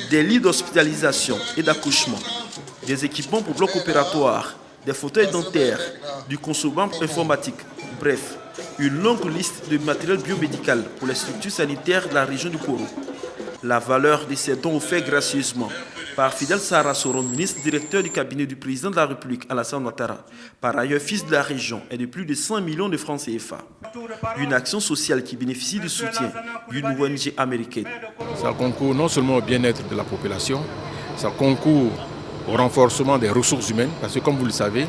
des lits d'hospitalisation et d'accouchement, des équipements pour blocs opératoires, des fauteuils dentaires, du consommable informatique, bref, une longue liste de matériel biomédical pour les structures sanitaires de la région du Poro. La valeur de ces dons offerts gracieusement par Fidel Sarasoro, ministre directeur du cabinet du président de la République, Alassane Ouattara, par ailleurs fils de la région, est de plus de 100 millions de francs CFA. Une action sociale qui bénéficie du soutien d'une ONG américaine. Ça concourt non seulement au bien-être de la population, ça concourt au renforcement des ressources humaines, parce que comme vous le savez,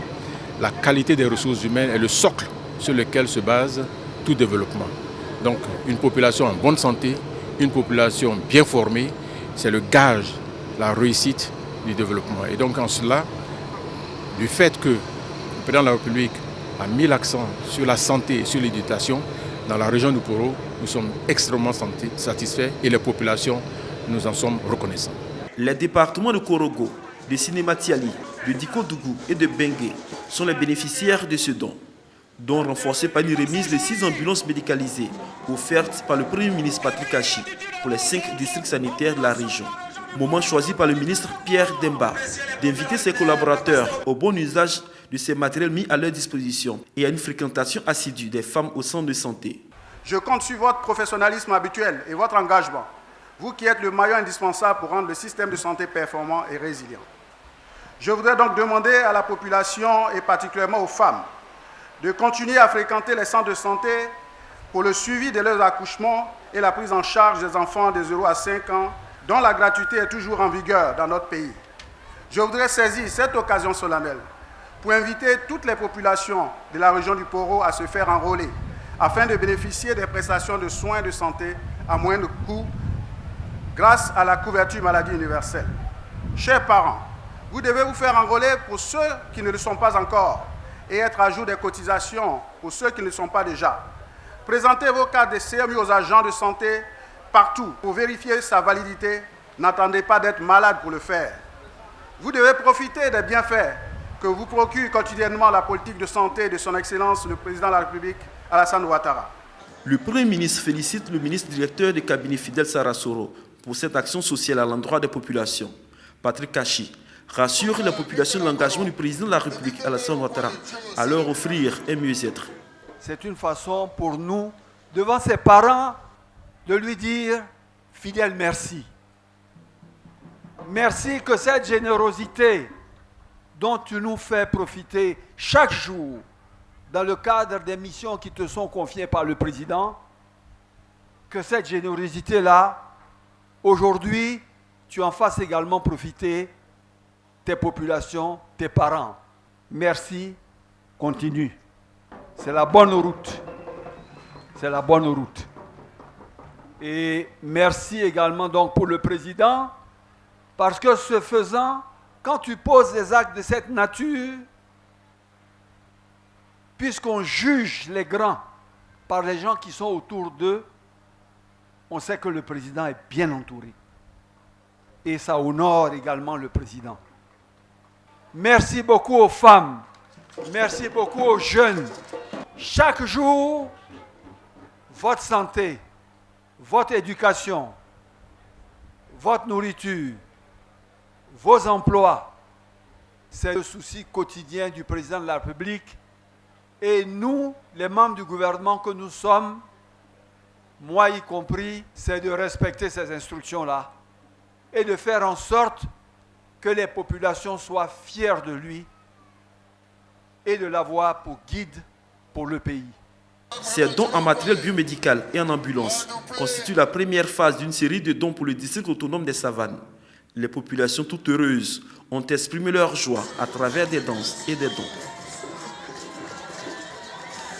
la qualité des ressources humaines est le socle sur lequel se base tout développement. Donc une population en bonne santé, une population bien formée, c'est le gage de la réussite du développement. Et donc en cela, du fait que le président de la République a mis l'accent sur la santé et sur l'éducation, dans la région du Poro, nous sommes extrêmement satisfaits et les populations, nous en sommes reconnaissants. Les départements de Korogo, de Sinématiali, de Dikodougou et de Bengue sont les bénéficiaires de ce don renforcé par une remise de 6 ambulances médicalisées offertes par le Premier ministre Patrick Kachi pour les 5 districts sanitaires de la région. Moment choisi par le ministre Pierre Demba d'inviter ses collaborateurs au bon usage de ces matériels mis à leur disposition et à une fréquentation assidue des femmes au centre de santé. Je compte sur votre professionnalisme habituel et votre engagement, vous qui êtes le maillon indispensable pour rendre le système de santé performant et résilient. Je voudrais donc demander à la population et particulièrement aux femmes de continuer à fréquenter les centres de santé pour le suivi de leurs accouchements et la prise en charge des enfants de 0 à 5 ans dont la gratuité est toujours en vigueur dans notre pays. Je voudrais saisir cette occasion solennelle pour inviter toutes les populations de la région du Poro à se faire enrôler afin de bénéficier des prestations de soins de santé à moindre coût grâce à la couverture maladie universelle. Chers parents, vous devez vous faire enrôler pour ceux qui ne le sont pas encore et être à jour des cotisations pour ceux qui ne le sont pas déjà. Présentez vos cartes de CMU aux agents de santé partout pour vérifier sa validité. N'attendez pas d'être malade pour le faire. Vous devez profiter des bienfaits que vous procure quotidiennement la politique de santé de son Excellence le Président de la République, Alassane Ouattara. Le Premier ministre félicite le ministre directeur du cabinet Fidel Sarasoro pour cette action sociale à l'endroit des populations. Patrick Kachi rassure la population de l'engagement du président de la République, Alassane Ouattara, à leur offrir un mieux-être. C'est une façon pour nous, devant ses parents, de lui dire « Fidèle, merci ». Merci que cette générosité dont tu nous fais profiter chaque jour dans le cadre des missions qui te sont confiées par le président, que cette générosité-là, aujourd'hui, tu en fasses également profiter tes populations, tes parents. Merci, continue. C'est la bonne route. C'est la bonne route. Et merci également donc pour le président, parce que ce faisant, quand tu poses des actes de cette nature, puisqu'on juge les grands par les gens qui sont autour d'eux, on sait que le président est bien entouré. Et ça honore également le président. Merci beaucoup aux femmes. Merci beaucoup aux jeunes. Chaque jour, votre santé, votre éducation, votre nourriture, vos emplois, c'est le souci quotidien du président de la République. Et nous, les membres du gouvernement que nous sommes, moi y compris, c'est de respecter ces instructions-là et de faire en sorte que les populations soient fières de lui et de l'avoir pour guide pour le pays. Ces dons en matériel biomédical et en ambulance constituent la première phase d'une série de dons pour le district autonome des Savanes. Les populations toutes heureuses ont exprimé leur joie à travers des danses et des dons.